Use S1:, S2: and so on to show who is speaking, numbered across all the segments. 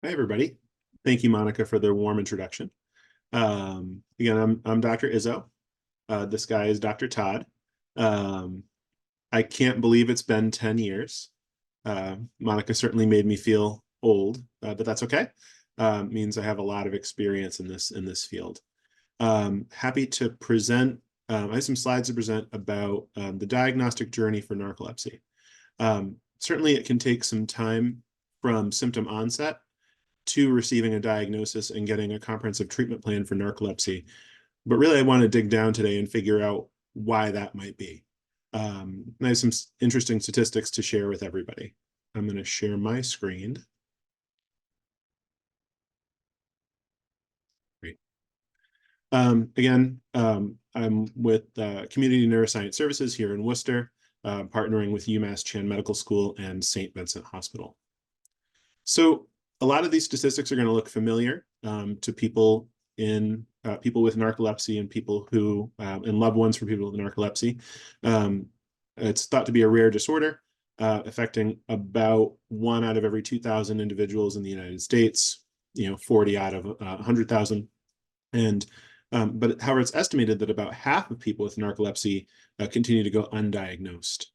S1: Hi, everybody. Thank you, Monica, for the warm introduction. Again, I'm Dr. Izzo. This guy is Dr. Todd. Um, I can't believe it's been 10 years. Monica certainly made me feel old, but that's okay. Means I have a lot of experience in this field. Happy to present. I have some slides to present about the diagnostic journey for narcolepsy. Certainly, it can take some time from symptom onset to receiving a diagnosis and getting a comprehensive treatment plan for narcolepsy. But really, I want to dig down today and figure out why that might be. I have some interesting statistics to share with everybody. I'm going to share my screen. Great. Again, I'm with Community Neuroscience Services here in Worcester, partnering with UMass Chan Medical School and St. Vincent Hospital. So a lot of these statistics are going to look familiar to people with narcolepsy and people who and loved ones for people with narcolepsy. It's thought to be a rare disorder affecting about 1 out of every 2,000 individuals in the United States. 40 out of 100,000, and but however, it's estimated that about half of people with narcolepsy continue to go undiagnosed.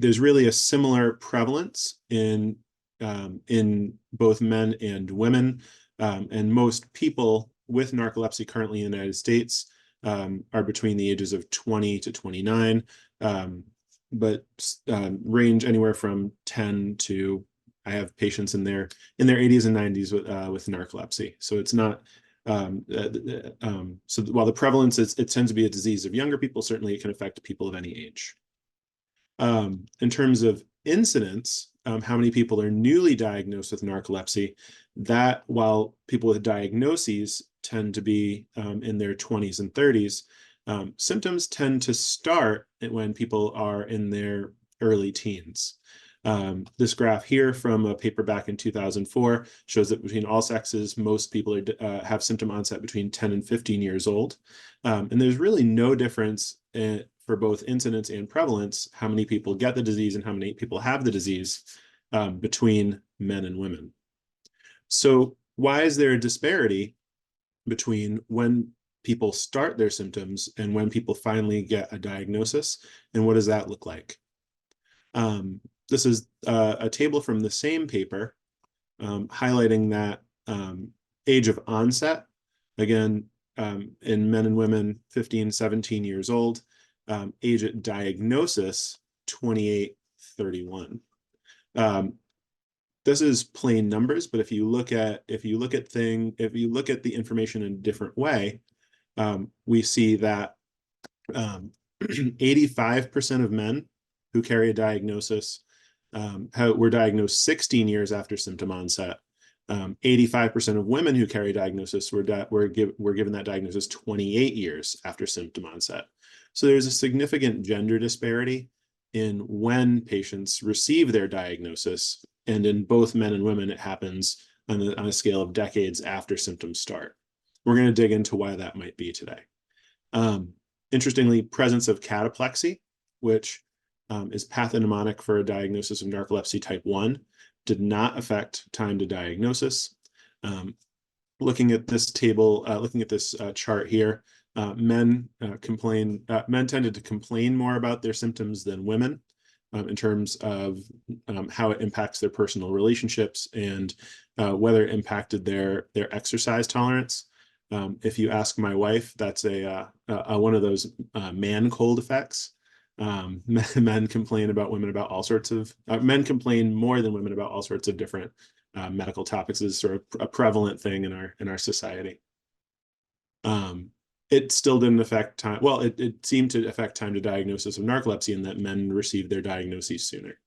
S1: There's really a similar prevalence in both men and women, and most people with narcolepsy currently in the United States are between the ages of 20 to 29, but range anywhere from 10 to, I have patients in their 80s and 90s with narcolepsy. So it's not so while the prevalence it tends to be a disease of younger people, certainly it can affect people of any age. In terms of incidence, how many people are newly diagnosed with narcolepsy, that while people with diagnoses tend to be in their 20s and 30s, symptoms tend to start when people are in their early teens. This graph here from a paper back in 2004 shows that between all sexes, most people have symptom onset between 10 and 15 years old. And there's really no difference for both incidence and prevalence, how many people get the disease and how many people have the disease between men and women. So why is there a disparity between when people start their symptoms and when people finally get a diagnosis, and what does that look like? This is a table from the same paper highlighting that age of onset, again, in men and women, 15, 17 years old, age at diagnosis, 28, 31. This is plain numbers, but if you look at the information in a different way, we see that 85% of men who carry a diagnosis were diagnosed 16 years after symptom onset. 85% of women who carry diagnosis were given that diagnosis 28 years after symptom onset. So there's a significant gender disparity in when patients receive their diagnosis, and in both men and women, it happens on a scale of decades after symptoms start. We're going to dig into why that might be today. Interestingly, presence of cataplexy, which is pathognomonic for a diagnosis of narcolepsy type 1, did not affect time to diagnosis. Looking at this table, looking at this chart here, men tended to complain more about their symptoms than women in terms of how it impacts their personal relationships and whether it impacted their exercise tolerance. If you ask my wife, that's one of those man cold effects. Men complain about women about all sorts of men complain more than women about all sorts of different medical topics. Is sort of a prevalent thing in our society. It still didn't affect time. Well, it seemed to affect time to diagnosis of narcolepsy in that men received their diagnoses sooner.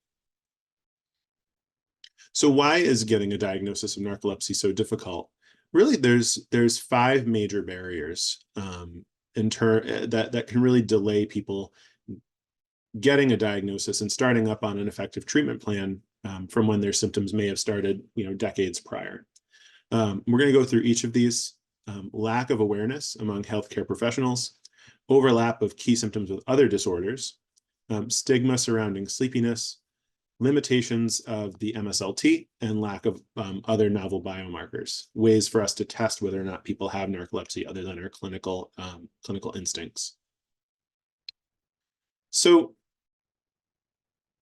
S1: So why is getting a diagnosis of narcolepsy so difficult? Really, there's 5 major barriers that can really delay people getting a diagnosis and starting up on an effective treatment plan from when their symptoms may have started, decades prior. We're going to go through each of these. Lack of awareness among healthcare professionals, overlap of key symptoms with other disorders, stigma surrounding sleepiness, limitations of the MSLT, and lack of other novel biomarkers, ways for us to test whether or not people have narcolepsy other than our clinical instincts. So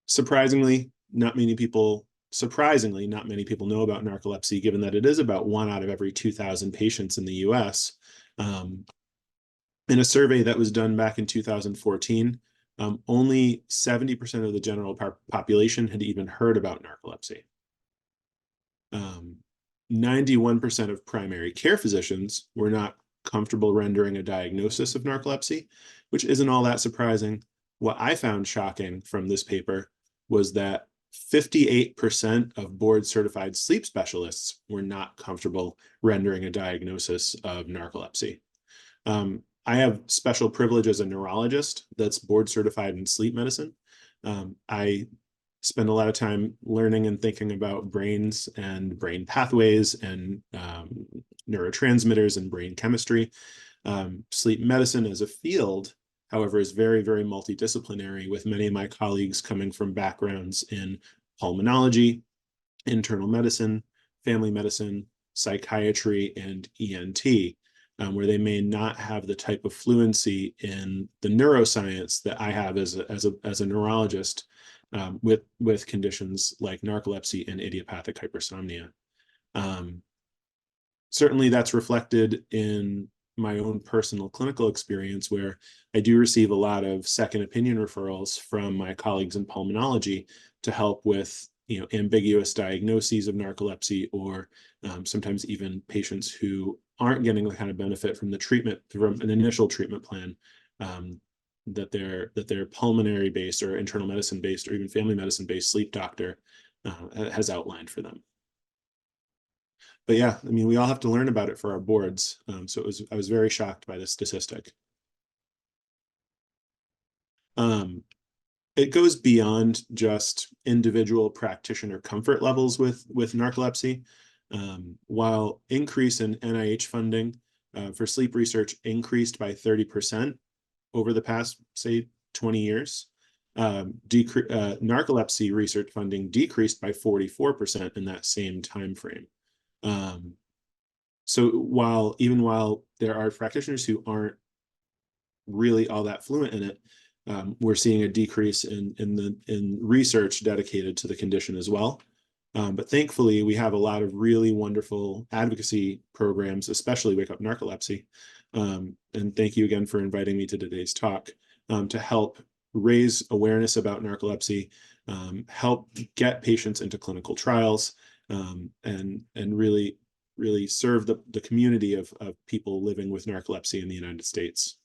S1: surprisingly, not many people know about narcolepsy, given that it is about 1 out of every 2,000 patients in the US. In a survey that was done back in 2014, only 70% of the general population had even heard about narcolepsy. 91% of primary care physicians were not comfortable rendering a diagnosis of narcolepsy, which isn't all that surprising. What I found shocking from this paper was that 58% of board-certified sleep specialists were not comfortable rendering a diagnosis of narcolepsy. I have special privilege as a neurologist that's board-certified in sleep medicine. I spend a lot of time learning and thinking about brains and brain pathways and neurotransmitters and brain chemistry. Sleep medicine as a field, however, is very, very multidisciplinary, with many of my colleagues coming from backgrounds in pulmonology, internal medicine, family medicine, psychiatry, and ENT, where they may not have the type of fluency in the neuroscience that I have as a neurologist, with conditions like narcolepsy and idiopathic hypersomnia. Certainly that's reflected in my own personal clinical experience, where I do receive a lot of second opinion referrals from my colleagues in pulmonology to help with ambiguous diagnoses of narcolepsy, or sometimes even patients who aren't getting the kind of benefit from the treatment, from an initial treatment plan that their pulmonary based or internal medicine based or even family medicine based sleep doctor has outlined for them. But yeah, I mean, we all have to learn about it for our boards. So I was very shocked by this statistic. It goes beyond just individual practitioner comfort levels with narcolepsy. While increase in NIH funding for sleep research increased by 30% over the past, say, 20 years, narcolepsy research funding decreased by 44% in that same time frame. So even while there are practitioners who aren't really all that fluent in it, we're seeing a decrease in research dedicated to the condition as well. But thankfully, we have a lot of really wonderful advocacy programs, especially Wake Up Narcolepsy. And thank you again for inviting me to today's talk, to help raise awareness about narcolepsy, help get patients into clinical trials, and really serve the community of people living with narcolepsy in the United States.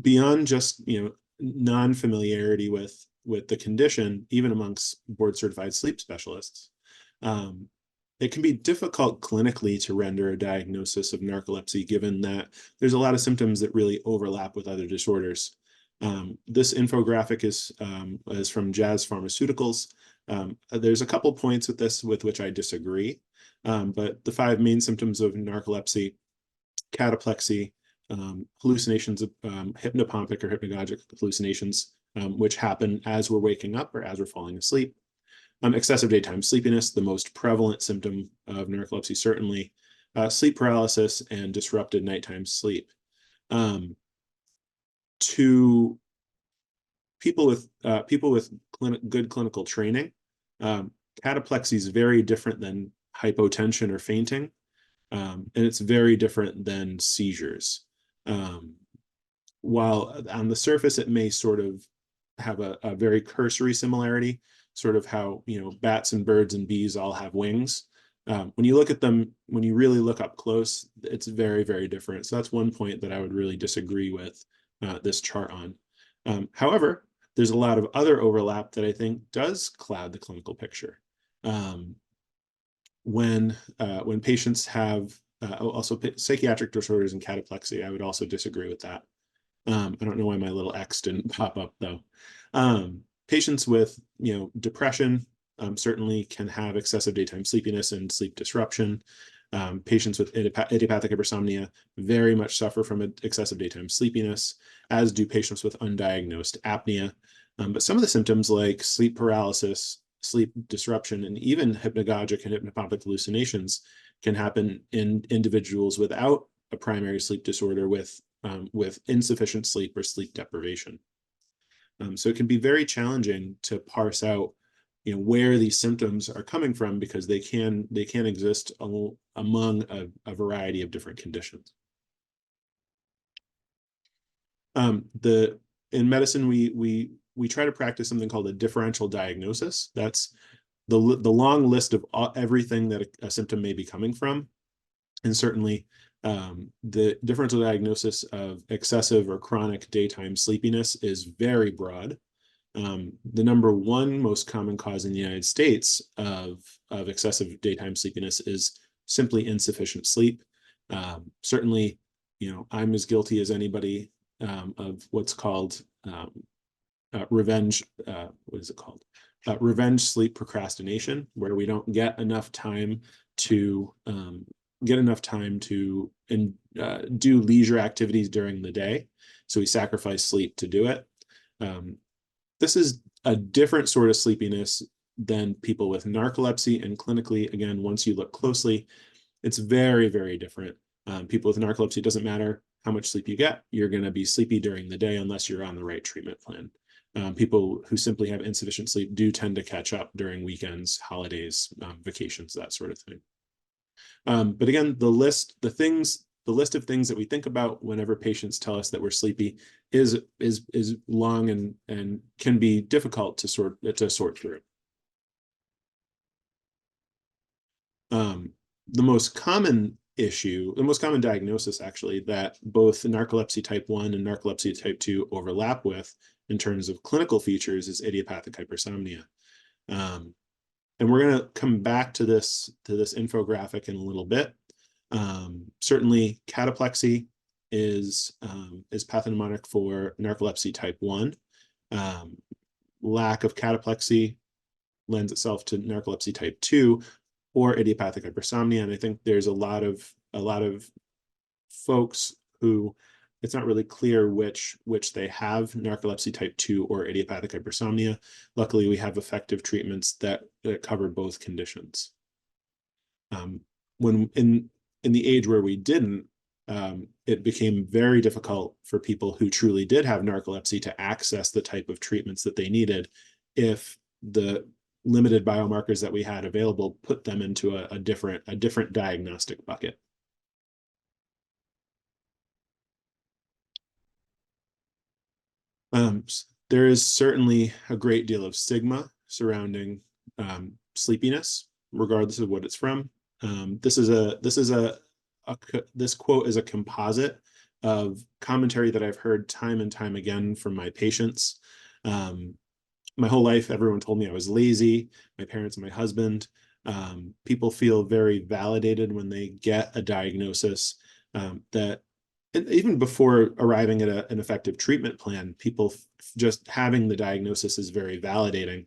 S1: Beyond just non-familiarity with the condition, even amongst board-certified sleep specialists, it can be difficult clinically to render a diagnosis of narcolepsy, given that there's a lot of symptoms that really overlap with other disorders. This infographic is from Jazz Pharmaceuticals. There's a couple points with this with which I disagree, but the 5 main symptoms of narcolepsy: cataplexy, hallucinations of hypnopompic or hypnagogic hallucinations, which happen as we're waking up or as we're falling asleep; excessive daytime sleepiness, the most prevalent symptom of narcolepsy, certainly; sleep paralysis; and disrupted nighttime sleep. To people with good clinical training, cataplexy is very different than hypotension or fainting, and it's very different than seizures. While on the surface it may sort of have a very cursory similarity, sort of how bats and birds and bees all have wings. When you look at them, when you really look up close, it's very, very different. So that's one point that I would really disagree with this chart on. However, there's a lot of other overlap that I think does cloud the clinical picture. When patients have also psychiatric disorders and cataplexy, I would also disagree with that. I don't know why my little X didn't pop up though. Patients with depression certainly can have excessive daytime sleepiness and sleep disruption. Patients with idiopathic hypersomnia very much suffer from excessive daytime sleepiness, as do patients with undiagnosed apnea. But some of the symptoms like sleep paralysis, sleep disruption, and even hypnagogic and hypnopompic hallucinations can happen in individuals without a primary sleep disorder with insufficient sleep or sleep deprivation. So it can be very challenging to parse out, where these symptoms are coming from, because they can exist among a variety of different conditions. In medicine, we try to practice something called a differential diagnosis. That's the long list of everything that a symptom may be coming from, and certainly the differential diagnosis of excessive or chronic daytime sleepiness is very broad. The number one most common cause in the United States of excessive daytime sleepiness is simply insufficient sleep. Certainly, I'm as guilty as anybody of what's called revenge. What is it called? Revenge sleep procrastination, where we don't get enough time to do leisure activities during the day, so we sacrifice sleep to do it. This is a different sort of sleepiness than people with narcolepsy, and clinically, again, once you look closely, it's very, very different. People with narcolepsy, it doesn't matter how much sleep you get, you're going to be sleepy during the day unless you're on the right treatment plan. People who simply have insufficient sleep do tend to catch up during weekends, holidays, vacations, that sort of thing. But again, the list of things that we think about whenever patients tell us that we're sleepy is long and can be difficult to sort through. The most common diagnosis, actually, that both narcolepsy type 1 and narcolepsy type 2 overlap with in terms of clinical features is idiopathic hypersomnia. And we're going to come back to this infographic in a little bit. Certainly, cataplexy is pathognomonic for narcolepsy type 1. Lack of cataplexy lends itself to narcolepsy type 2 or idiopathic hypersomnia. And I think there's a lot of folks who it's not really clear which they have, narcolepsy type 2 or idiopathic hypersomnia. Luckily, we have effective treatments that cover both conditions. When in the age where we didn't, it became very difficult for people who truly did have narcolepsy to access the type of treatments that they needed if the limited biomarkers that we had available put them into a different diagnostic bucket. There is certainly a great deal of stigma surrounding sleepiness, regardless of what it's from. This quote is a composite of commentary that I've heard time and time again from my patients. My whole life, everyone told me I was lazy, my parents and my husband. People feel very validated when they get a diagnosis that even before arriving at an effective treatment plan, people just having the diagnosis is very validating,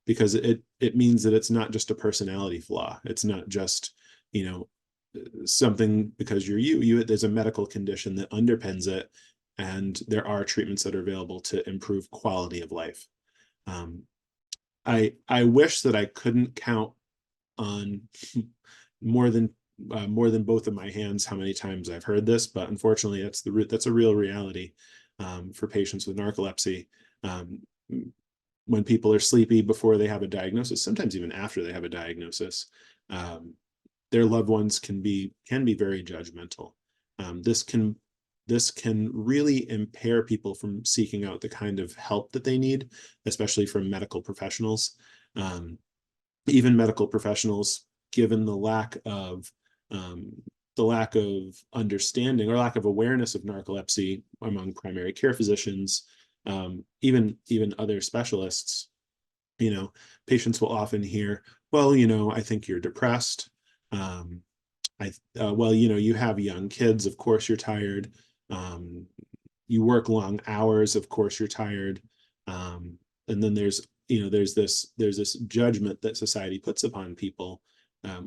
S1: because it means that it's not just a personality flaw. It's not just, something because you're there's a medical condition that underpins it, and there are treatments that are available to improve quality of life. I wish that I couldn't count on more than both of my hands how many times I've heard this, but unfortunately that's a real reality for patients with narcolepsy. When people are sleepy before they have a diagnosis, sometimes even after they have a diagnosis, their loved ones can be very judgmental. This can really impair people from seeking out the kind of help that they need, especially from medical professionals. Even medical professionals, given the lack of understanding or lack of awareness of narcolepsy among primary care physicians, even other specialists, patients will often hear, well, I think you're depressed. Well, you have young kids, of course you're tired. You work long hours, of course you're tired. And then there's this judgment that society puts upon people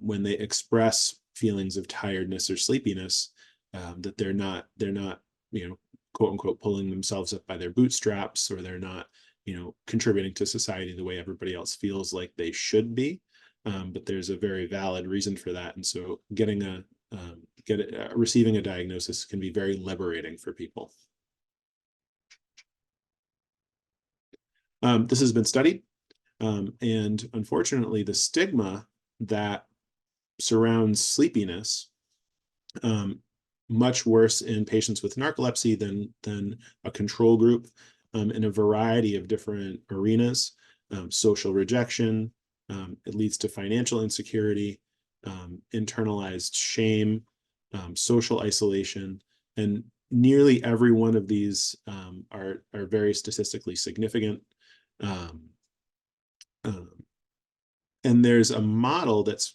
S1: when they express feelings of tiredness or sleepiness, that they're not quote unquote pulling themselves up by their bootstraps, or they're not contributing to society the way everybody else feels like they should be. But there's a very valid reason for that. And so receiving a diagnosis can be very liberating for people. This has been studied. And unfortunately, the stigma that surrounds sleepiness, much worse in patients with narcolepsy than a control group, in a variety of different arenas. Social rejection, it leads to financial insecurity, internalized shame, social isolation, and nearly every one of these are very statistically significant. And there's a model that's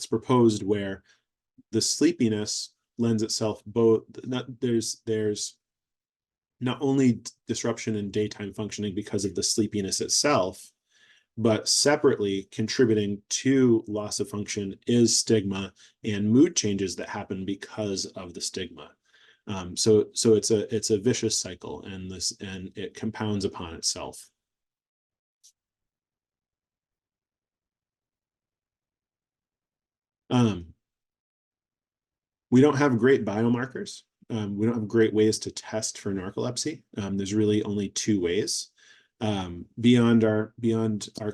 S1: proposed where the sleepiness lends itself there's not only disruption in daytime functioning because of the sleepiness itself, but separately contributing to loss of function is stigma and mood changes that happen because of the stigma. So it's a vicious cycle, and it compounds upon itself. We don't have great biomarkers. We don't have great ways to test for narcolepsy. There's really only two ways, beyond our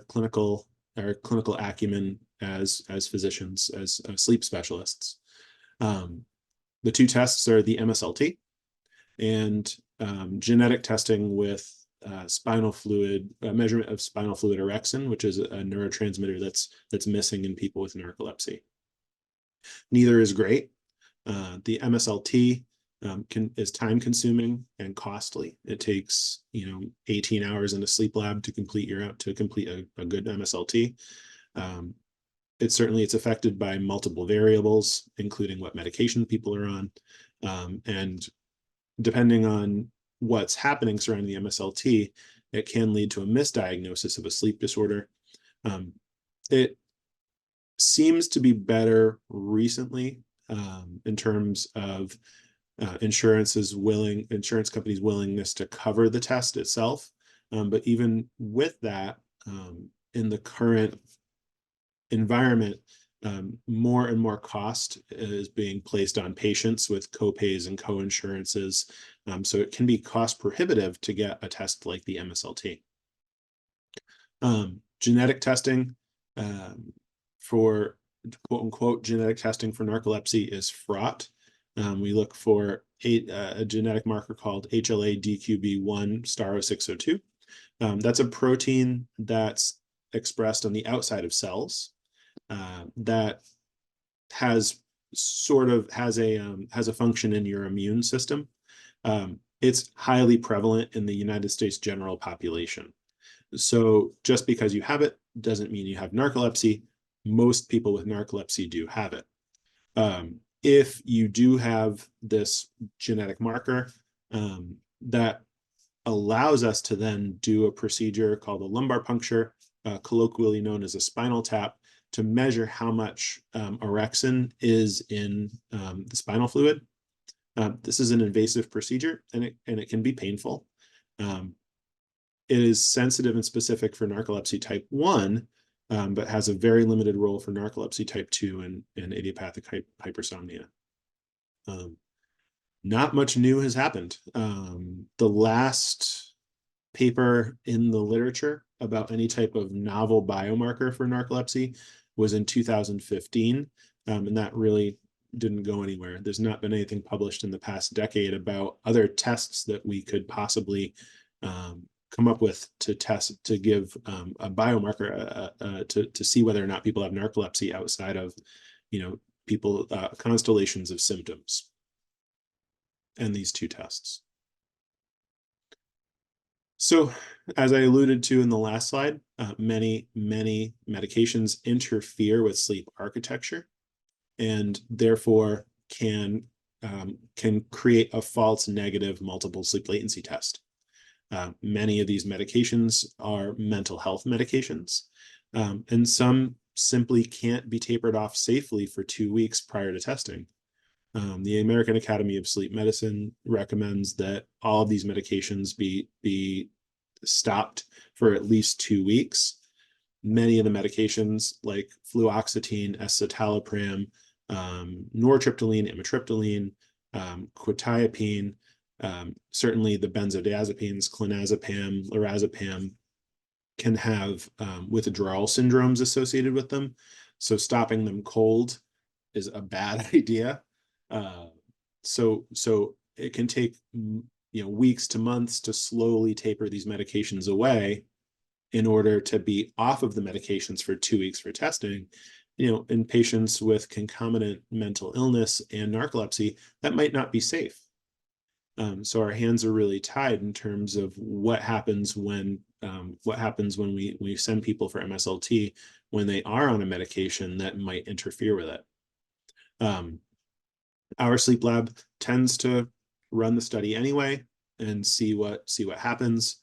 S1: clinical acumen as physicians, as sleep specialists. The two tests are the MSLT and genetic testing with spinal fluid, measurement of spinal fluid orexin, which is a neurotransmitter that's missing in people with narcolepsy. Neither is great. The MSLT is time consuming and costly. It takes 18 hours in a sleep lab to complete a good MSLT. It's affected by multiple variables, including what medication people are on, and depending on what's happening surrounding the MSLT, it can lead to a misdiagnosis of a sleep disorder. It seems to be better recently, in terms of insurance companies' willingness to cover the test itself. But even with that, in the current environment, more and more cost is being placed on patients with copays and co-insurances. So it can be cost prohibitive to get a test like the MSLT. Genetic testing for quote unquote genetic testing for narcolepsy is fraught. We look for a genetic marker called HLA-DQB1 star 0602. That's a protein that's expressed on the outside of cells, that has a function in your immune system. It's highly prevalent in the United States general population. So just because you have it doesn't mean you have narcolepsy. Most people with narcolepsy do have it. If you do have this genetic marker, that allows us to then do a procedure called a lumbar puncture, colloquially known as a spinal tap, to measure how much orexin is in the spinal fluid. This is an invasive procedure, and it can be painful. It is sensitive and specific for narcolepsy type 1, but has a very limited role for narcolepsy type 2 and idiopathic hypersomnia. Not much new has happened. The last paper in the literature about any type of novel biomarker for narcolepsy was in 2015, and that really didn't go anywhere. There's not been anything published in the past decade about other tests that we could possibly come up with to give a biomarker to see whether or not people have narcolepsy outside of people constellations of symptoms and these two tests. So as I alluded to in the last slide, many medications interfere with sleep architecture and therefore can create a false negative multiple sleep latency test. Many of these medications are mental health medications, and some simply can't be tapered off safely for 2 weeks prior to testing. The American Academy of Sleep Medicine recommends that all of these medications be stopped for at least 2 weeks. Many of the medications like fluoxetine, escitalopram, nortriptyline, amitriptyline, quetiapine, certainly the benzodiazepines, clonazepam, lorazepam, can have withdrawal syndromes associated with them. So stopping them cold is a bad idea. So it can take weeks to months to slowly taper these medications away in order to be off of the medications for 2 weeks for testing. In patients with concomitant mental illness and narcolepsy, that might not be safe. So our hands are really tied in terms of what happens when we send people for MSLT when they are on a medication that might interfere with it. Our sleep lab tends to run the study anyway and see what happens.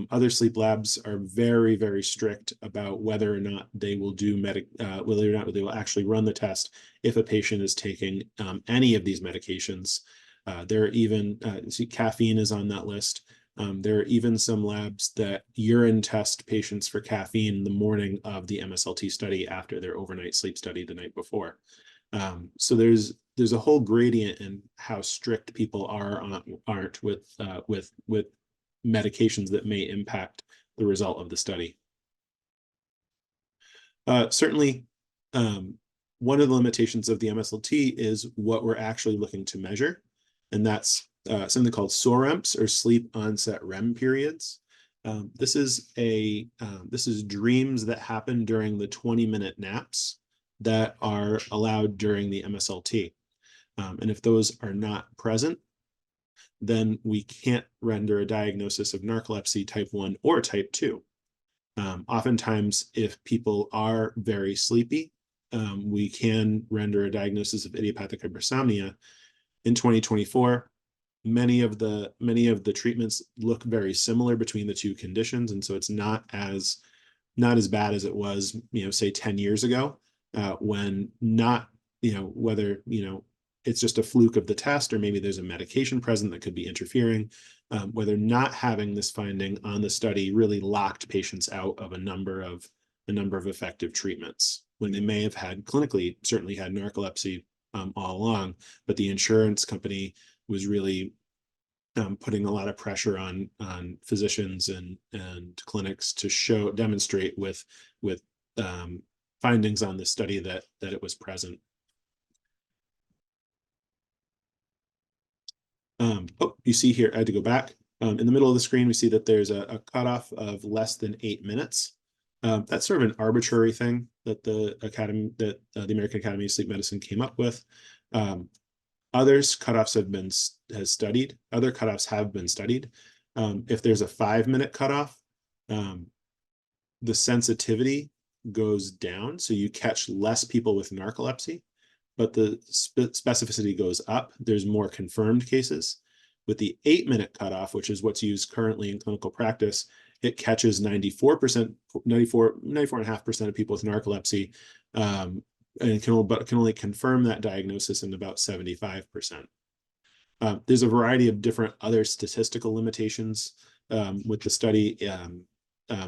S1: Other sleep labs are very, very strict about whether or not they will whether or not they will actually run the test if a patient is taking any of these medications. There are even caffeine is on that list. There are even some labs that urine test patients for caffeine the morning of the MSLT study after their overnight sleep study the night before. So there's a whole gradient in how strict people aren't with medications that may impact the result of the study. Certainly, one of the limitations of the MSLT is what we're actually looking to measure, and that's something called SOREMs, or sleep onset REM periods. This is dreams that happen during the 20-minute naps that are allowed during the MSLT. And if those are not present, then we can't render a diagnosis of narcolepsy type 1 or type 2. Oftentimes, if people are very sleepy, we can render a diagnosis of idiopathic hypersomnia. In 2024, many of the treatments look very similar between the two conditions, and so it's not as bad as it was, say 10 years ago, when not, whether it's just a fluke of the test, or maybe there's a medication present that could be interfering, whether not having this finding on the study really locked patients out of a number of effective treatments when they may have certainly had narcolepsy all along, but the insurance company was really putting a lot of pressure on physicians and clinics to demonstrate with findings on this study that it was present. You see here, I had to go back. In the middle of the screen, we see that there's a cutoff of less than 8 minutes. That's sort of an arbitrary thing that the American Academy of Sleep Medicine came up with. Other cutoffs have been studied. If there's a 5-minute cutoff, the sensitivity goes down, so you catch less people with narcolepsy, but the specificity goes up. There's more confirmed cases. With the 8-minute cutoff, which is what's used currently in clinical practice, it catches 94.5% of people with narcolepsy, and can only confirm that diagnosis in about 75%. There's a variety of different other statistical limitations with the study,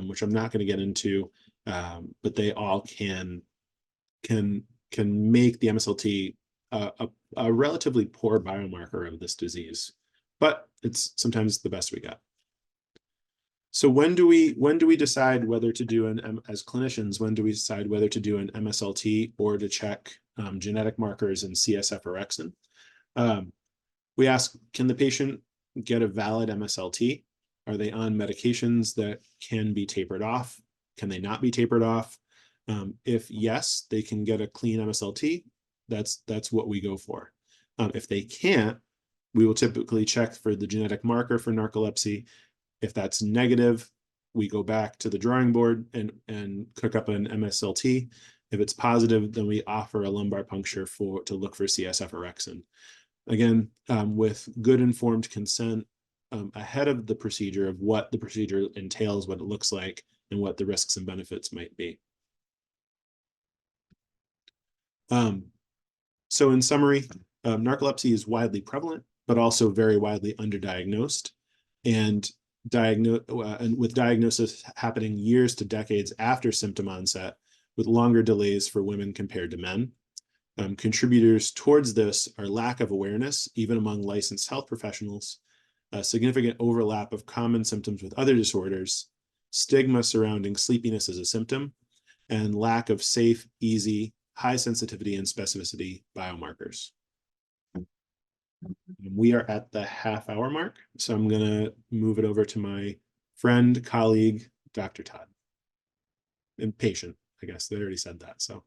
S1: which I'm not going to get into, but they all can make the MSLT a relatively poor biomarker of this disease, but it's sometimes the best we got. So when do we decide whether to do as clinicians, when do we decide whether to do an MSLT or to check genetic markers and CSF orexin? We ask, can the patient get a valid MSLT? Are they on medications that can be tapered off? Can they not be tapered off? If yes, they can get a clean MSLT, that's what we go for. If they can't, we will typically check for the genetic marker for narcolepsy. If that's negative, we go back to the drawing board and cook up an MSLT. If it's positive, then we offer a lumbar puncture to look for CSF orexin. Again, with good informed consent ahead of the procedure of what the procedure entails, what it looks like, and what the risks and benefits might be. So in summary, narcolepsy is widely prevalent, but also very widely underdiagnosed. And and with diagnosis happening years to decades after symptom onset, with longer delays for women compared to men. Contributors towards this are lack of awareness, even among licensed health professionals, a significant overlap of common symptoms with other disorders, stigma surrounding sleepiness as a symptom, and lack of safe, easy, high sensitivity and specificity biomarkers. We are at the half-hour mark, so I'm going to move it over to my friend, colleague, Dr. Todd. And patient, I guess. They already said that, so.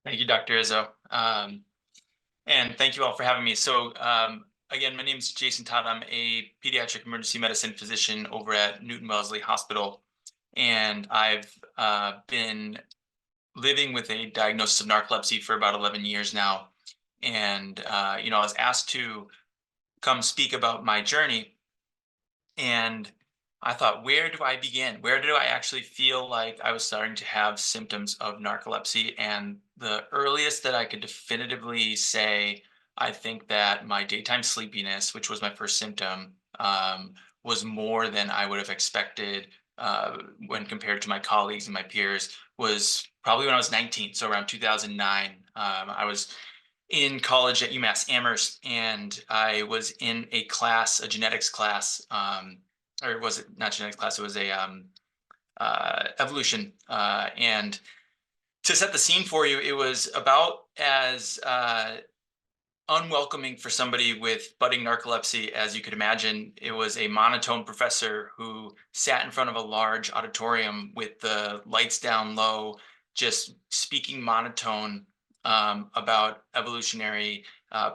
S2: Thank you, Dr. Izzo. And thank you all for having me. So again, my name is Jason Todd. I'm a pediatric emergency medicine physician over at Newton Wellesley Hospital. And I've been living with a diagnosis of narcolepsy for about 11 years now. And, I was asked to come speak about my journey. And I thought, where do I begin? Where do I actually feel like I was starting to have symptoms of narcolepsy? And the earliest that I could definitively say, I think that my daytime sleepiness, which was my first symptom, was more than I would have expected when compared to my colleagues and my peers, was probably when I was 19, so around 2009. I was in college at UMass Amherst, and I was in a class, a genetics class, or was it not genetics class? It was a evolution. And to set the scene for you, it was about as unwelcoming for somebody with budding narcolepsy as you could imagine. It was a monotone professor who sat in front of a large auditorium with the lights down low, just speaking monotone about evolutionary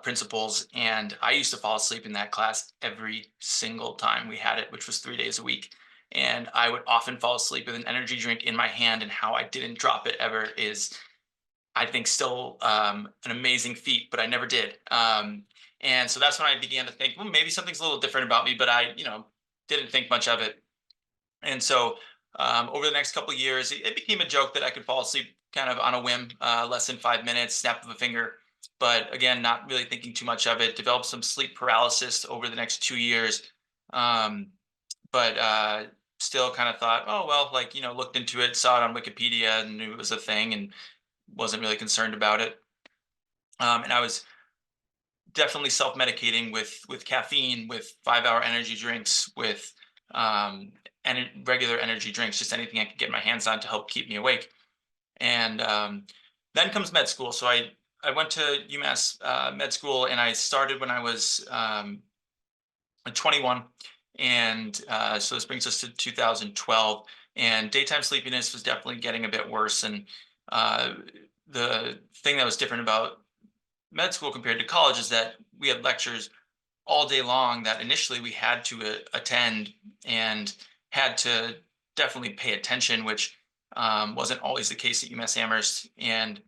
S2: principles. And I used to fall asleep in that class every single time we had it, which was 3 days a week. And I would often fall asleep with an energy drink in my hand, and how I didn't drop it ever is, I think, still an amazing feat, but I never did. And so that's when I began to think, well, maybe something's a little different about me, but I, didn't think much of it. And so over the next couple of years, it became a joke that I could fall asleep kind of on a whim, less than 5 minutes, snap of a finger. But again, not really thinking too much of it. Developed some sleep paralysis over the next 2 years. But still kind of thought, oh, well, looked into it, saw it on Wikipedia and knew it was a thing and wasn't really concerned about it. And I was definitely self-medicating with caffeine, with 5-hour energy drinks, with and regular energy drinks, just anything I could get my hands on to help keep me awake. And then comes med school. So I went to UMass med school, and I started when I was 21. And so this brings us to 2012. And daytime sleepiness was definitely getting a bit worse. And the thing that was different about med school compared to college is that we had lectures all day long that initially we had to attend and had to definitely pay attention, which wasn't always the case at UMass Amherst. And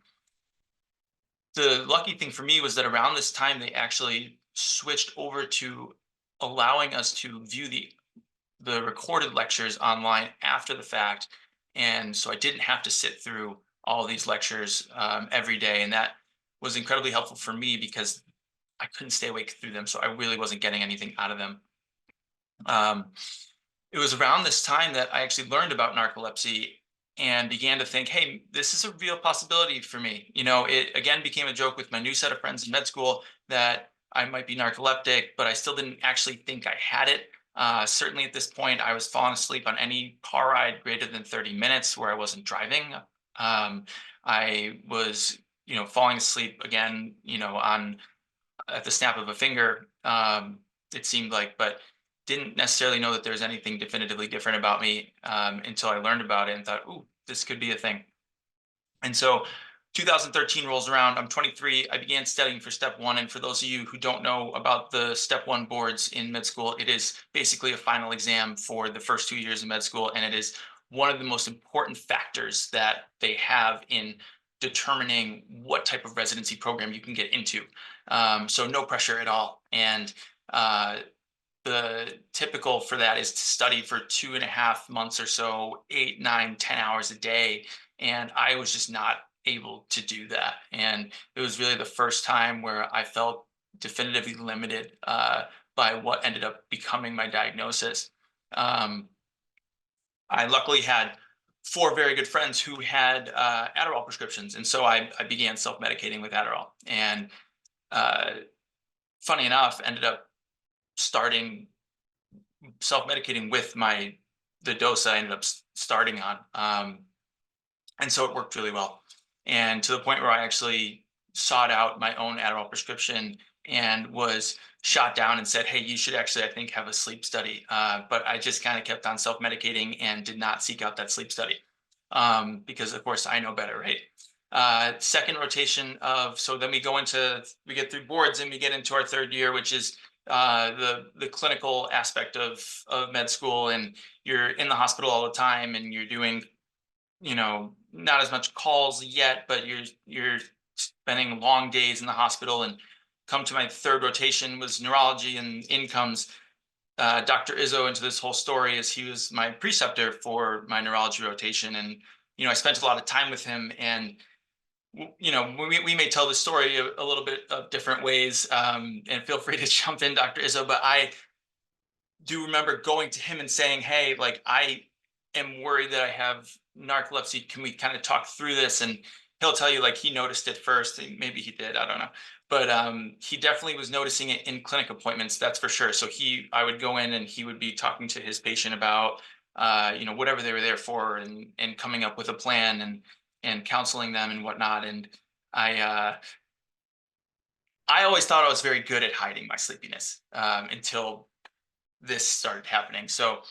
S2: the lucky thing for me was that around this time, they actually switched over to allowing us to view the recorded lectures online after the fact. And so I didn't have to sit through all of these lectures every day. And that was incredibly helpful for me because I couldn't stay awake through them. So I really wasn't getting anything out of them. It was around this time that I actually learned about narcolepsy and began to think, hey, this is a real possibility for me. It again became a joke with my new set of friends in med school that I might be narcoleptic, but I still didn't actually think I had it. Certainly at this point, I was falling asleep on any car ride greater than 30 minutes where I wasn't driving. I was, falling asleep again, on at the snap of a finger, it seemed like, but didn't necessarily know that there was anything definitively different about me until I learned about it and thought, ooh, this could be a thing. And so 2013 rolls around. I'm 23. I began studying for step one. And for those of you who don't know about the step one boards in med school, it is basically a final exam for the first 2 years of med school. And it is one of the most important factors that they have in determining what type of residency program you can get into. So no pressure at all. And the typical for that is to study for 2.5 months or so, 8, 9, 10 hours a day. And I was just not able to do that. And it was really the first time where I felt definitively limited by what ended up becoming my diagnosis. I luckily had 4 very good friends who had Adderall prescriptions, and so I began self-medicating with Adderall. And uh, funny enough, ended up starting self-medicating with the dose that I ended up starting on. And so it worked really well. And to the point where I actually sought out my own Adderall prescription and was shot down and said, hey, you should actually, I think, have a sleep study. But I just kind of kept on self-medicating and did not seek out that sleep study because, of course, I know better, right? Second rotation of, so then we get through boards and we get into our 3rd year, which is the clinical aspect of med school, and you're in the hospital all the time and you're doing, not as much calls yet, but you're spending long days in the hospital. And come to my 3rd rotation was neurology, and in comes Dr. Izzo into this whole story, as he was my preceptor for my neurology rotation. And I spent a lot of time with him, and we may tell the story a little bit of different ways, and feel free to jump in, Dr. Izzo, but I do remember going to him and saying, hey, like, I am worried that I have narcolepsy. Can we kind of talk through this? And he'll tell you, like, he noticed it first. Maybe he did, I don't know. But he definitely was noticing it in clinic appointments, that's for sure. So I would go in and he would be talking to his patient about, whatever they were there for, and coming up with a plan, and counseling them and whatnot. And I always thought I was very good at hiding my sleepiness until this started happening. So,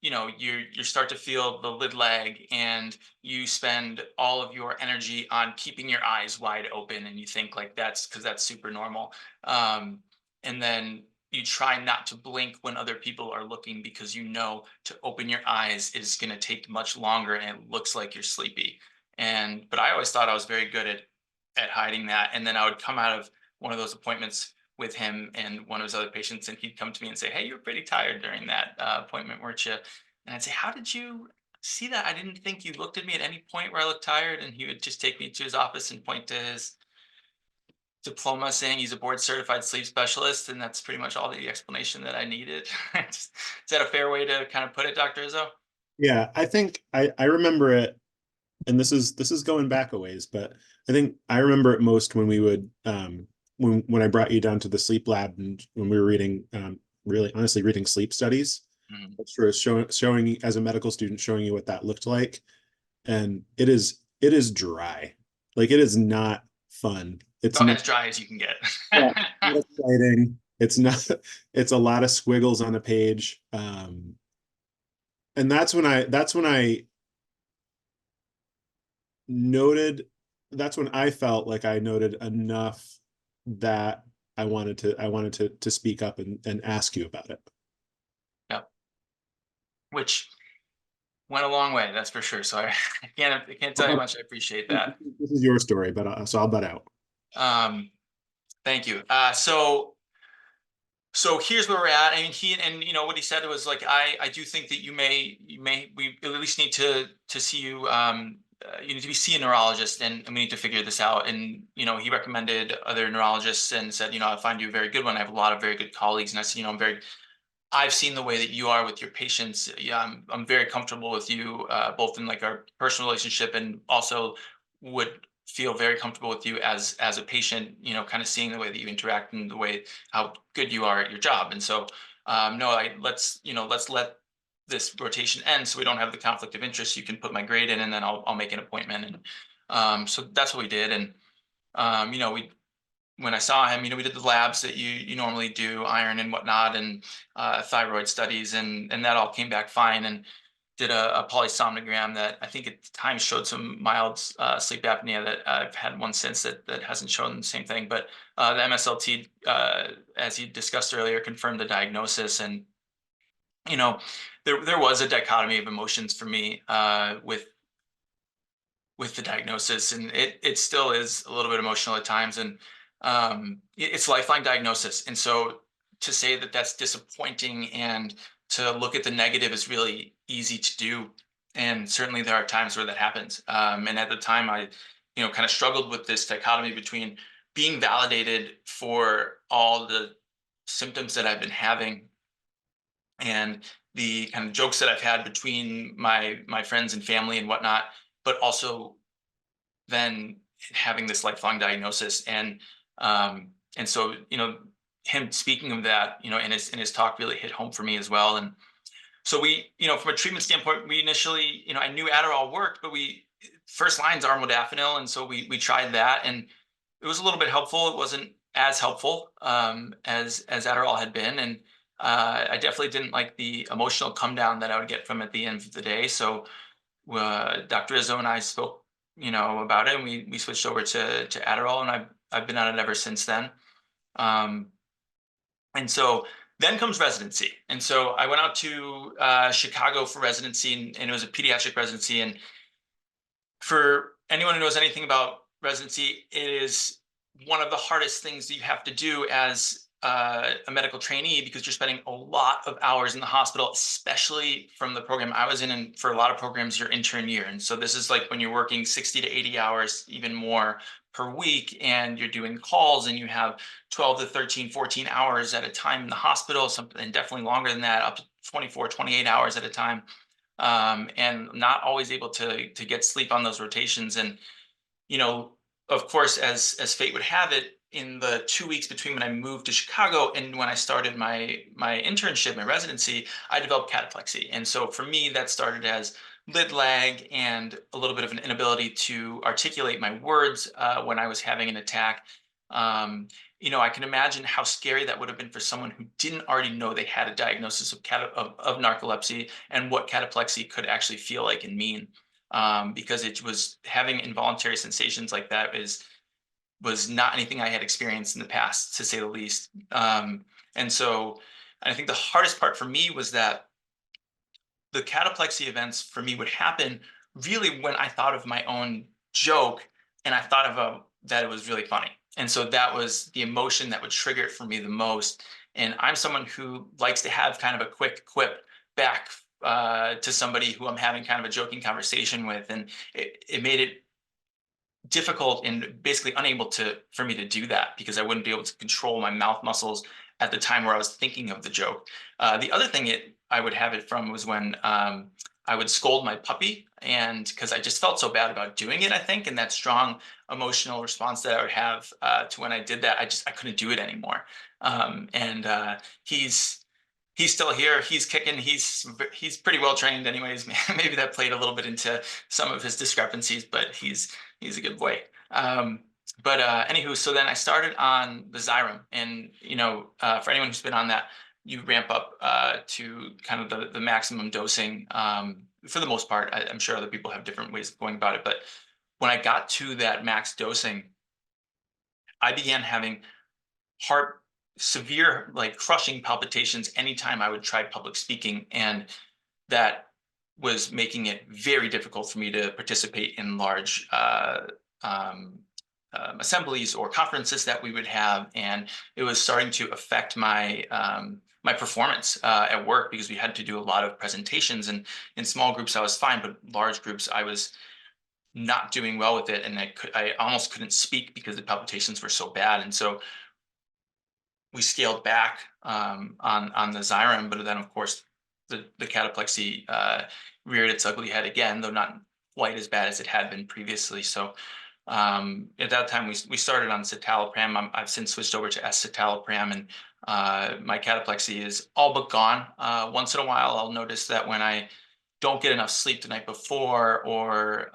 S2: you start to feel the lid lag, and you spend all of your energy on keeping your eyes wide open, and you think, like, that's because that's super normal. And then you try not to blink when other people are looking, because to open your eyes is going to take much longer, and it looks like you're sleepy. But I always thought I was very good at hiding that. And then I would come out of one of those appointments with him and one of his other patients, and he'd come to me and say, hey, you were pretty tired during that appointment, weren't you? And I'd say, how did you see that? I didn't think you looked at me at any point where I looked tired. And he would just take me to his office and point to his diploma saying he's a board certified sleep specialist. And that's pretty much all the explanation that I needed. Is that a fair way to kind of put it, Dr. Izzo?
S1: Yeah, I think I remember it, and this is going back a ways, but I think I remember it most when we would when I brought you down to the sleep lab, and when we were reading really honestly reading sleep studies,
S2: Mhm.
S1: sort of showing as a medical student, showing you what that looked like. And it is dry. Like, it is not fun. It's
S2: About
S1: not,
S2: as dry as you can get.
S1: yeah, not exciting. It's not, it's a lot of squiggles on a page. And that's when I noted, that's when I felt like I noted enough that I wanted to speak up and ask you about it.
S2: Yep. Which went a long way, that's for sure. So I can't tell you how much I appreciate that.
S1: This is your story, but so I'll butt out.
S2: Um, Thank you. So here's where we're at. I mean, what he said was, like, I do think that we at least need to see you. You need to see a neurologist, and we need to figure this out. And he recommended other neurologists and said, I'll find you a very good one. I have a lot of very good colleagues, and I said, I've seen the way that you are with your patients. Yeah, I'm very comfortable with you, both in, like, our personal relationship, and also would feel very comfortable with you as a patient. Kind of seeing the way that you interact and the way how good you are at your job. And so, no, let's let this rotation end so we don't have the conflict of interest. You can put my grade in, and then I'll make an appointment. And so that's what we did. And we when I saw him, we did the labs that you normally do, iron and whatnot, and thyroid studies, and that all came back fine. And did a polysomnogram that I think at the time showed some mild sleep apnea. That I've had one since that hasn't shown the same thing. But the MSLT, as you discussed earlier, confirmed the diagnosis. And you know, there was a dichotomy of emotions for me with the diagnosis, and it still is a little bit emotional at times. And it's lifeline diagnosis. And so to say that that's disappointing and to look at the negative is really easy to do. And certainly there are times where that happens. And at the time, I kind of struggled with this dichotomy between being validated for all the symptoms that I've been having, and the kind of jokes that I've had between my friends and family and whatnot, but also then having this lifelong diagnosis. And so, him speaking of that, in his talk really hit home for me as well. And so we, from a treatment standpoint, we initially, I knew Adderall worked, but first line's are modafinil. And so we tried that, and it was a little bit helpful. It wasn't as helpful as Adderall had been. And I definitely didn't like the emotional come down that I would get from it at the end of the day. So Dr. Izzo and I spoke, about it, and we switched over to Adderall, and I've been on it ever since then. Um, and so then comes residency. And so I went out to Chicago for residency, and it was a pediatric residency. And for anyone who knows anything about residency, it is one of the hardest things that you have to do as a medical trainee, because you're spending a lot of hours in the hospital, especially from the program I was in. And for a lot of programs, your intern year. And so this is like when you're working 60 to 80 hours, even more per week, and you're doing calls, and you have 12 to 13, 14 hours at a time in the hospital, and definitely longer than that, up to 24, 28 hours at a time. And not always able to get sleep on those rotations. And, of course, as fate would have it, in the 2 weeks between when I moved to Chicago and when I started my internship, my residency, I developed cataplexy. And so for me, that started as lid lag and a little bit of an inability to articulate my words when I was having an attack. I can imagine how scary that would have been for someone who didn't already know they had a diagnosis of narcolepsy, and what cataplexy could actually feel like and mean. Because it was having involuntary sensations like that was not anything I had experienced in the past, to say the least. And so I think the hardest part for me was that the cataplexy events for me would happen really when I thought of my own joke, and I thought of that it was really funny. And so that was the emotion that would trigger it for me the most. And I'm someone who likes to have kind of a quick quip back to somebody who I'm having kind of a joking conversation with. And it made it difficult and basically unable for me to do that, because I wouldn't be able to control my mouth muscles at the time where I was thinking of the joke. The other thing I would have it from was when I would scold my puppy, and because I just felt so bad about doing it, I think, and that strong emotional response that I would have to when I did that, I couldn't do it anymore. And he's still here. He's kicking. He's pretty well trained, anyways. Maybe that played a little bit into some of his discrepancies, but he's a good boy. But anywho, so then I started on the Xyrem, and for anyone who's been on that, you ramp up to kind of the maximum dosing. For the most part, I'm sure other people have different ways of going about it, but when I got to that max dosing, I began having severe, like crushing palpitations anytime I would try public speaking, and that was making it very difficult for me to participate in large assemblies or conferences that we would have, and it was starting to affect my my performance at work, because we had to do a lot of presentations, and in small groups I was fine, but large groups I was not doing well with it, and I almost couldn't speak because the palpitations were so bad. And so we scaled back on the Xyrem, but then of course the cataplexy reared its ugly head again, though not quite as bad as it had been previously. So at that time we started on citalopram. I've since switched over to escitalopram, and my cataplexy is all but gone. Once in a while, I'll notice that when I don't get enough sleep the night before, or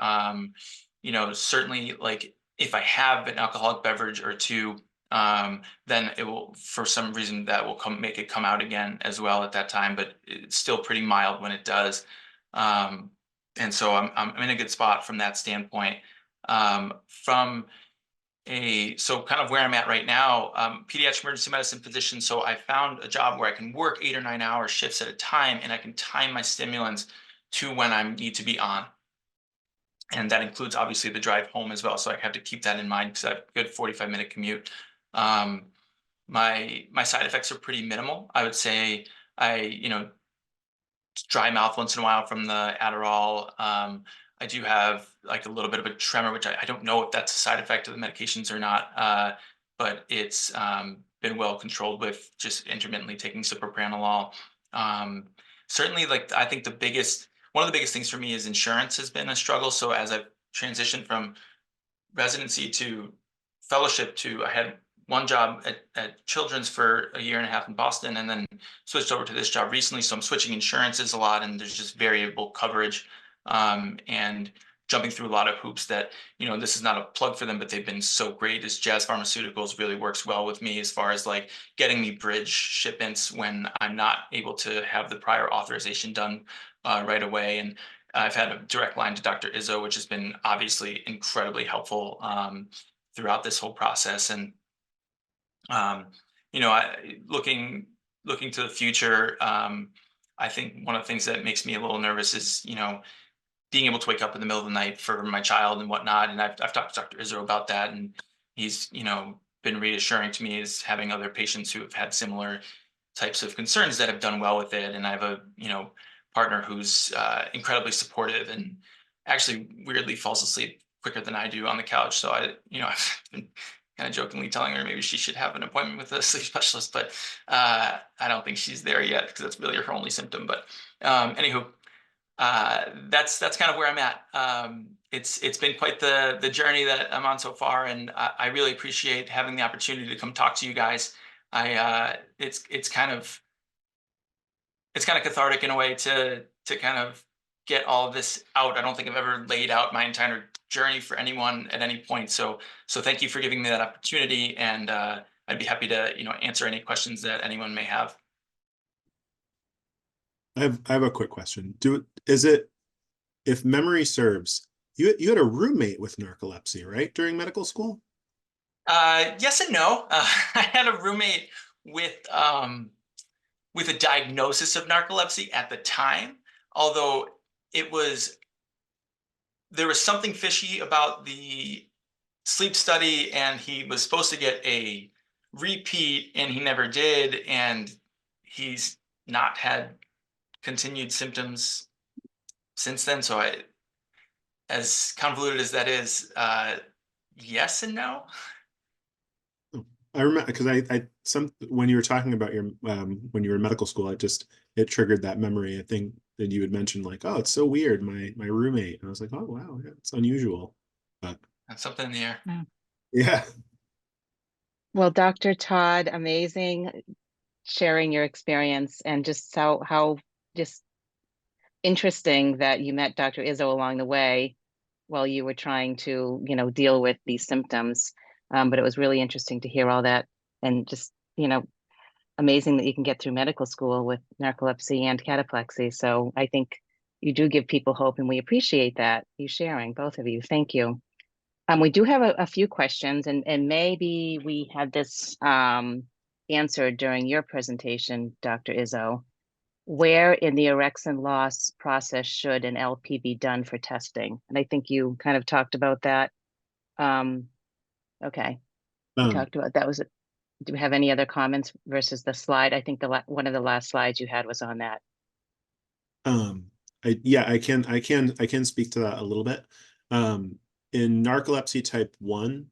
S2: certainly like if I have an alcoholic beverage or two, then it will, for some reason, that will make it come out again as well at that time, but it's still pretty mild when it does. And so I'm in a good spot from that standpoint. So kind of where I'm at right now, pediatric emergency medicine physician. So I found a job where I can work 8 or 9 hour shifts at a time, and I can time my stimulants to when I need to be on. And that includes obviously the drive home as well. So I have to keep that in mind, because I have a good 45-minute commute. My side effects are pretty minimal. I would say dry mouth once in a while from the Adderall. I do have like a little bit of a tremor, which I don't know if that's a side effect of the medications or not, but it's been well controlled with just intermittently taking cypropranolol. certainly, like, I think one of the biggest things for me is insurance has been a struggle. So as I've transitioned from residency to fellowship to, I had one job at Children's for a year and a half in Boston, and then switched over to this job recently. So I'm switching insurances a lot, and there's just variable coverage, and jumping through a lot of hoops that, this is not a plug for them, but they've been so great. As Jazz Pharmaceuticals really works well with me as far as like getting me bridge shipments when I'm not able to have the prior authorization done right away. And I've had a direct line to Dr. Izzo, which has been obviously incredibly helpful throughout this whole process. And looking to the future, I think one of the things that makes me a little nervous is being able to wake up in the middle of the night for my child and whatnot. And I've talked to Dr. Izzo about that, and he's been reassuring to me as having other patients who have had similar types of concerns that have done well with it. And I have a partner who's incredibly supportive and actually weirdly falls asleep quicker than I do on the couch. So I've been kind of jokingly telling her maybe she should have an appointment with a sleep specialist, but I don't think she's there yet because that's really her only symptom. But anywho, that's kind of where I'm at. It's been quite the journey that I'm on so far, and I really appreciate having the opportunity to come talk to you guys. It's kind of cathartic in a way to kind of get all of this out. I don't think I've ever laid out my entire journey for anyone at any point. So thank you for giving me that opportunity, and I'd be happy to answer any questions that anyone may have.
S1: I have a quick question. If memory serves, you had a roommate with narcolepsy, right, during medical school?
S2: Yes and no. I had a roommate with a diagnosis of narcolepsy at the time, although there was something fishy about the sleep study, and he was supposed to get a repeat and he never did, and he's not had continued symptoms since then. So as convoluted as that is, yes and no.
S1: I remember because when you were talking about your when you were in medical school, it triggered that memory. I think that you had mentioned like, oh, it's so weird, my roommate. And I was like, oh wow, yeah, it's unusual. But
S2: That's something in the air.
S1: yeah.
S3: Well, Dr. Todd, amazing sharing your experience, and just how just interesting that you met Dr. Izzo along the way while you were trying to, deal with these symptoms. But it was really interesting to hear all that, and just, amazing that you can get through medical school with narcolepsy and cataplexy. So I think you do give people hope, and we appreciate that, you sharing, both of you. Thank you. We do have a few questions, and maybe we had this answered during your presentation, Dr. Izzo. Where in the orexin loss process should an LP be done for testing? And I think you kind of talked about that. Okay, we talked about that. Do we have any other comments versus the slide? I think one of the last slides you had was on that.
S1: I can speak to that a little bit. In narcolepsy type 1,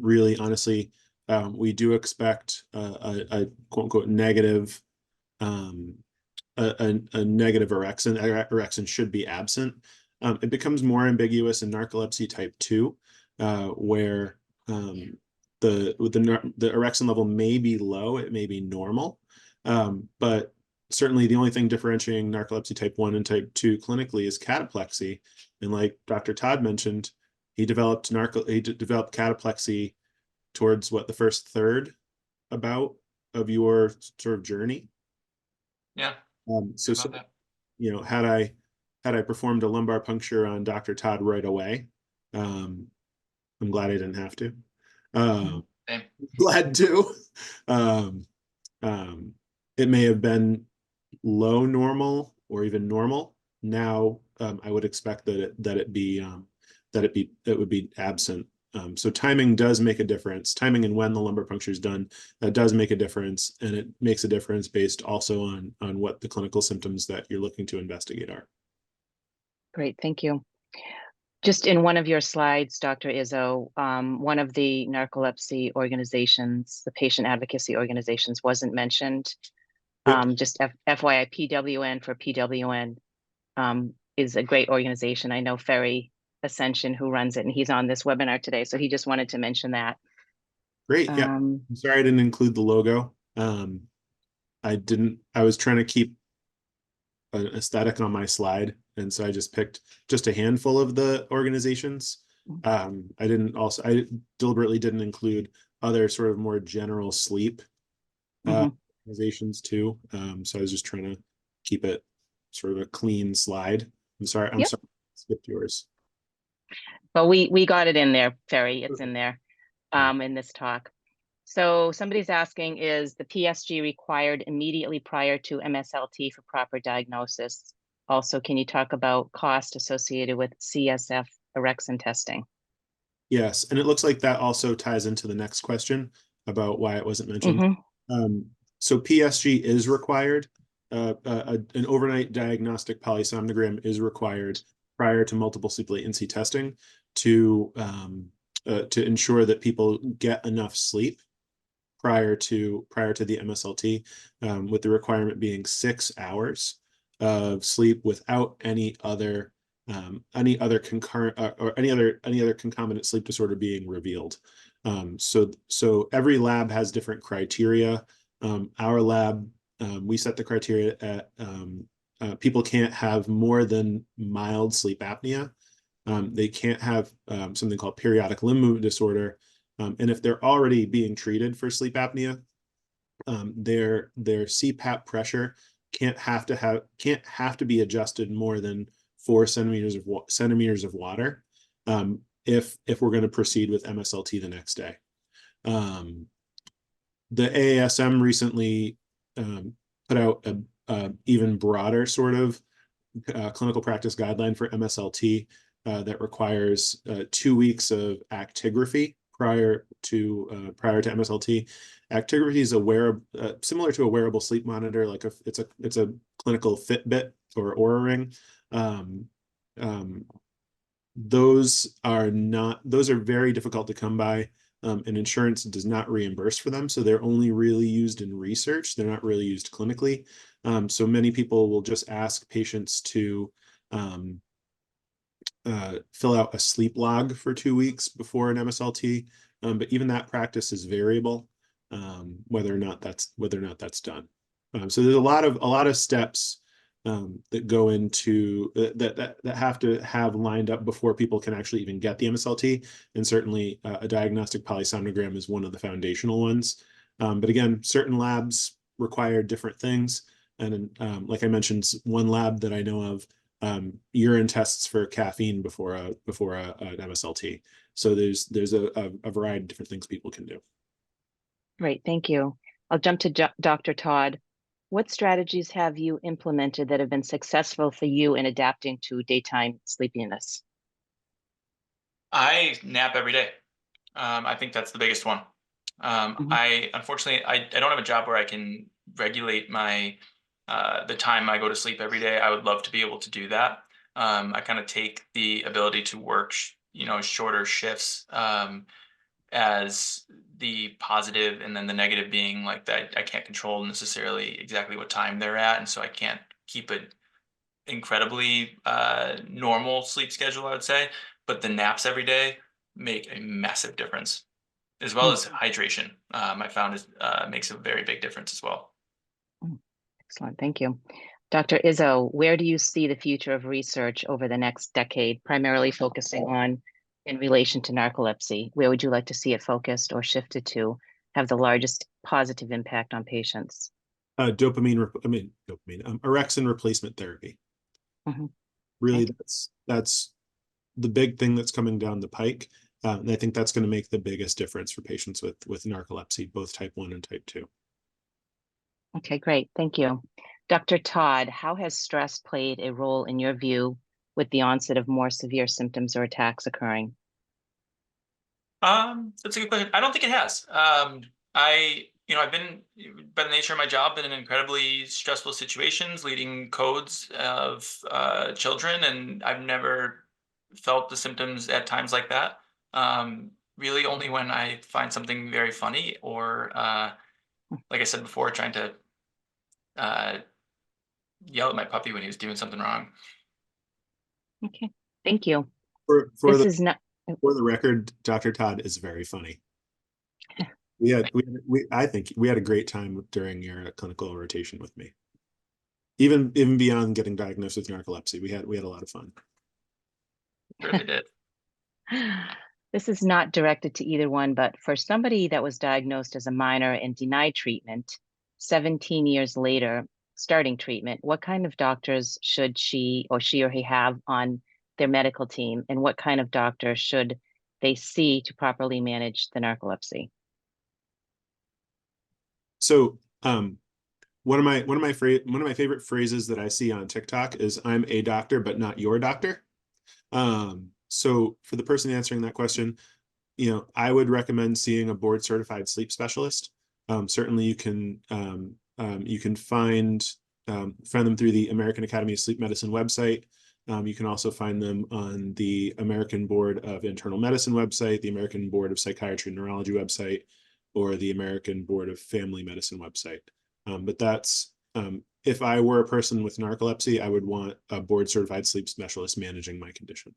S1: really honestly, we do expect a quote unquote negative a negative orexin. Orexin should be absent. It becomes more ambiguous in narcolepsy type 2, where the orexin level may be low, it may be normal, but certainly the only thing differentiating narcolepsy type 1 and type 2 clinically is cataplexy. And like Dr. Todd mentioned, he developed cataplexy towards the first third of your sort of journey.
S2: Yeah.
S1: So had I performed a lumbar puncture on Dr. Todd right away, I'm glad I didn't have to. Glad to. It may have been low normal or even normal. Now I would expect that it would be absent. So timing does make a difference. Timing and when the lumbar puncture is done, that does make a difference, and it makes a difference based also on what the clinical symptoms that you're looking to investigate are.
S3: Great, thank you. Just in one of your slides, Dr. Izzo, one of the narcolepsy organizations, the patient advocacy organizations, wasn't mentioned.
S1: Yep.
S3: Just FYI, PWN for PWN is a great organization. I know Ferry Ascension who runs it, and he's on this webinar today. So he just wanted to mention that.
S1: Great. Yeah. I'm sorry I didn't include the logo. I was trying to keep an aesthetic on my slide, and so I just picked just a handful of the organizations. I deliberately didn't include other sort of more general sleep organizations too. So I was just trying to keep it sort of a clean slide. I'm sorry, I skipped yours.
S3: But we got it in there, Ferry. It's in there in this talk. So somebody's asking, is the PSG required immediately prior to MSLT for proper diagnosis? Also, can you talk about cost associated with CSF orexin testing?
S1: Yes, and it looks like that also ties into the next question about why it wasn't mentioned. So PSG is required. An overnight diagnostic polysomnogram is required prior to multiple sleep latency testing to ensure that people get enough sleep prior to the MSLT, with the requirement being 6 hours of sleep without any other concurrent or any other concomitant sleep disorder being revealed. So every lab has different criteria. Our lab, we set the criteria at people can't have more than mild sleep apnea. They can't have something called periodic limb movement disorder. And if they're already being treated for sleep apnea, their CPAP pressure can't have to be adjusted more than 4 centimeters of water if we're going to proceed with MSLT the next day. The AASM recently put out a even broader sort of clinical practice guideline for MSLT that requires 2 weeks of actigraphy prior to MSLT. Actigraphy is similar to a wearable sleep monitor, like it's a clinical Fitbit or Oura Ring. Those are very difficult to come by, and insurance does not reimburse for them, so they're only really used in research. They're not really used clinically. So many people will just ask patients to fill out a sleep log for 2 weeks before an MSLT, but even that practice is variable, whether or not that's done. So there's a lot of steps that go into that have to have lined up before people can actually even get the MSLT, and certainly a diagnostic polysomnogram is one of the foundational ones. But again, certain labs require different things, and like I mentioned, one lab that I know of, urine tests for caffeine before an MSLT. So there's a variety of different things people can do.
S3: Great, thank you. I'll jump to Dr. Todd. What strategies have you implemented that have been successful for you in adapting to daytime sleepiness?
S2: I nap every day. I think that's the biggest one. Unfortunately, I don't have a job where I can regulate my the time I go to sleep every day. I would love to be able to do that. I kind of take the ability to work, shorter shifts as the positive, and then the negative being like that I can't control necessarily exactly what time they're at, and so I can't keep it incredibly normal sleep schedule, I would say. But the naps every day make a massive difference, as well as hydration. I found makes a very big difference as well.
S3: Excellent, thank you. Dr. Izzo, where do you see the future of research over the next decade, primarily focusing on in relation to narcolepsy? Where would you like to see it focused or shifted to have the largest positive impact on patients?
S1: Orexin replacement therapy. Really, that's the big thing that's coming down the pike. And I think that's going to make the biggest difference for patients with narcolepsy, both type 1 and type 2.
S3: Okay, great. Thank you. Dr. Todd, how has stress played a role in your view with the onset of more severe symptoms or attacks occurring?
S2: That's a good question. I don't think it has. I've been, by the nature of my job, been in incredibly stressful situations, leading codes of children, and I've never felt the symptoms at times like that. Really only when I find something very funny or, like I said before, trying to yell at my puppy when he was doing something wrong.
S3: Okay, thank you.
S1: For
S3: This
S1: the
S3: is not,
S1: for the record, Dr. Todd is very funny. I think we had a great time during your clinical rotation with me. Even beyond getting diagnosed with narcolepsy, we had a lot of fun.
S2: Really did.
S3: this is not directed to either one, but for somebody that was diagnosed as a minor and denied treatment, 17 years later, starting treatment, what kind of doctors should she or he have on their medical team, and what kind of doctor should they see to properly manage the narcolepsy?
S1: So, one of my favorite phrases that I see on TikTok is "I'm a doctor, but not your doctor." So for the person answering that question, I would recommend seeing a board certified sleep specialist. Certainly you can find them through the American Academy of Sleep Medicine website. You can also find them on the American Board of Internal Medicine website, the American Board of Psychiatry and Neurology website, or the American Board of Family Medicine website. But that's, if I were a person with narcolepsy, I would want a board certified sleep specialist managing my condition.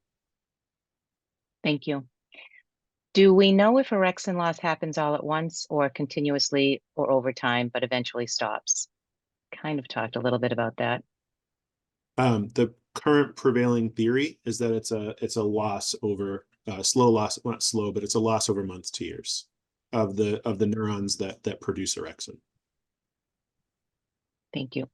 S3: Thank you. Do we know if orexin loss happens all at once or continuously or over time, but eventually stops? Kind of talked a little bit about that.
S1: The current prevailing theory is that it's a loss over slow loss, not slow, but it's a loss over months to years of the neurons that produce orexin.
S3: Thank you.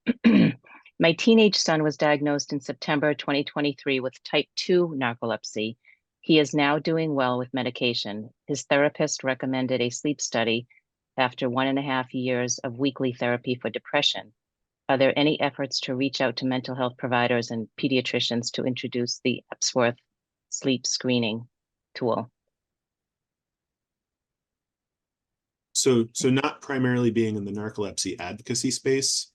S3: My teenage son was diagnosed in September 2023 with type 2 narcolepsy. He is now doing well with medication. His therapist recommended a sleep study after 1.5 years of weekly therapy for depression. Are there any efforts to reach out to mental health providers and pediatricians to introduce the Epworth sleep screening tool?
S1: So not primarily being in the narcolepsy advocacy space,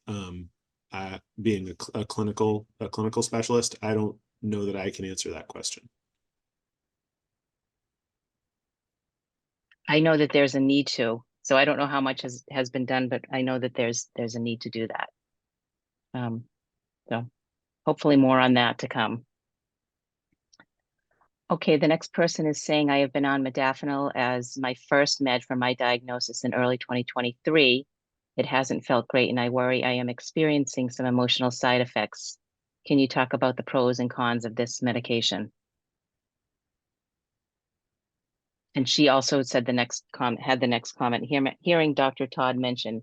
S1: being a clinical specialist, I don't know that I can answer that question.
S3: I know that there's a need to, so I don't know how much has been done, but I know that there's a need to do that. So hopefully more on that to come. Okay, the next person is saying, I have been on modafinil as my first med for my diagnosis in early 2023. It hasn't felt great, and I worry I am experiencing some emotional side effects. Can you talk about the pros and cons of this medication? And she also said had the next comment. Hearing Dr. Todd mention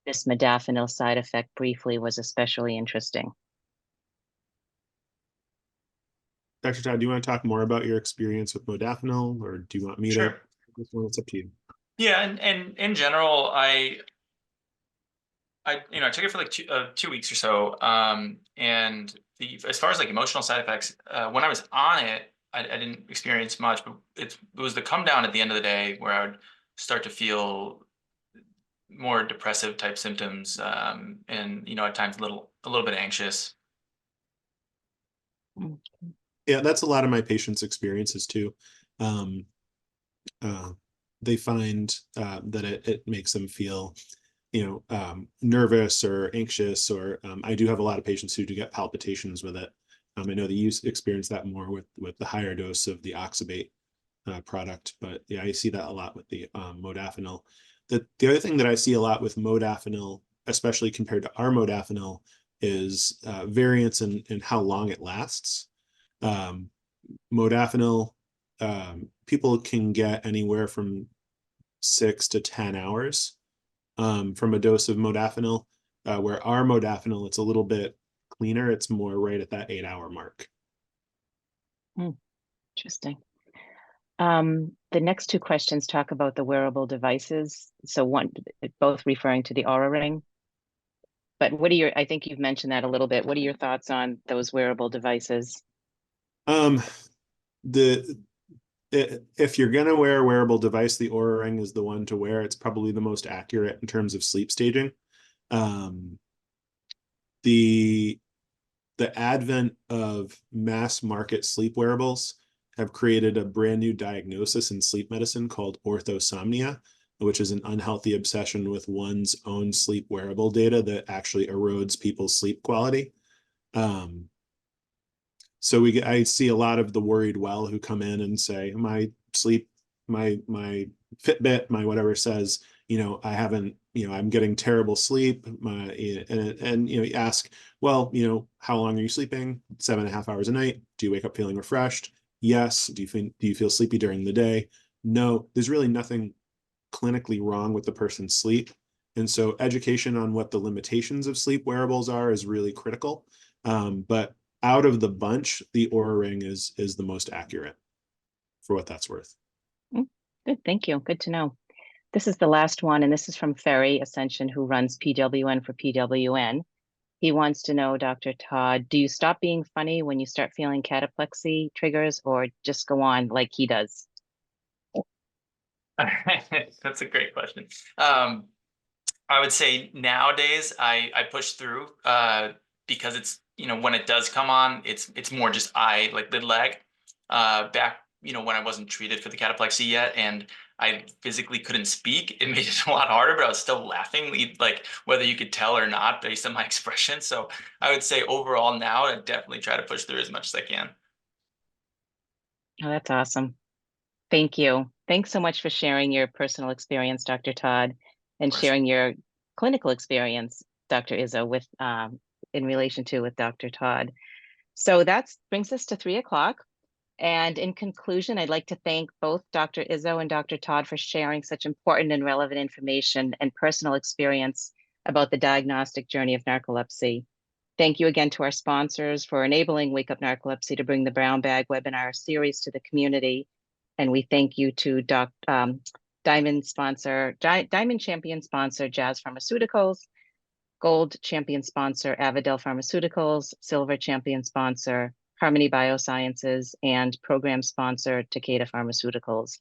S3: this modafinil side effect briefly was especially interesting.
S1: Dr. Todd, do you want to talk more about your experience with modafinil, or do you want me to? It's up to you.
S2: Yeah, and in general, I took it for like 2 weeks or so. And as far as like emotional side effects, when I was on it, I didn't experience much, but it was the come down at the end of the day where I would start to feel more depressive type symptoms, and at times a little bit anxious.
S1: Yeah, that's a lot of my patients' experiences too. They find that it makes them feel nervous or anxious, or I do have a lot of patients who do get palpitations with it. I know that you experience that more with the higher dose of the oxybate product, but yeah, I see that a lot with the modafinil. The other thing that I see a lot with modafinil, especially compared to our modafinil, is variance in how long it lasts. Modafinil, people can get anywhere from 6 to 10 hours from a dose of modafinil, where our modafinil, it's a little bit cleaner. It's more right at that 8-hour mark.
S3: Interesting. The next two questions talk about the wearable devices. So both referring to the Aura Ring. But I think you've mentioned that a little bit. What are your thoughts on those wearable devices?
S1: If you're gonna wear a wearable device, the Aura Ring is the one to wear. It's probably the most accurate in terms of sleep staging. The advent of mass market sleep wearables have created a brand new diagnosis in sleep medicine called orthosomnia. which is an unhealthy obsession with one's own sleep wearable data that actually erodes people's sleep quality. So I see a lot of the worried well who come in and say, my sleep, my Fitbit, my whatever says, I haven't, I'm getting terrible sleep. And you ask, well, how long are you sleeping? 7.5 hours a night. Do you wake up feeling refreshed? Yes. Do you feel sleepy during the day? No. There's really nothing clinically wrong with the person's sleep. And so education on what the limitations of sleep wearables are is really critical. But out of the bunch, the Oura Ring is the most accurate for what that's worth.
S3: Good, thank you. Good to know. This is the last one, and this is from Ferry Ascension, who runs PWN for PWN. He wants to know, Dr. Todd, do you stop being funny when you start feeling cataplexy triggers, or just go on like he does?
S2: That's a great question. I would say nowadays I push through because it's, when it does come on, it's more just like lid lag. Back, when I wasn't treated for the cataplexy yet and I physically couldn't speak, it made it a lot harder, but I was still laughing, like whether you could tell or not based on my expression. So I would say overall now I definitely try to push through as much as I can.
S3: Oh, that's awesome. Thank you. Thanks so much for sharing your personal experience, Dr. Todd, and sharing your clinical experience, Dr. Izzo, with in relation to with Dr. Todd. So that brings us to 3 o'clock. And in conclusion, I'd like to thank both Dr. Izzo and Dr. Todd for sharing such important and relevant information and personal experience about the diagnostic journey of narcolepsy. Thank you again to our sponsors for enabling Wake Up Narcolepsy to bring the Brown Bag webinar series to the community. And we thank you to Diamond Champion sponsor Jazz Pharmaceuticals, Gold Champion sponsor Avadel Pharmaceuticals, Silver Champion sponsor Harmony Biosciences, and program sponsor Takeda Pharmaceuticals.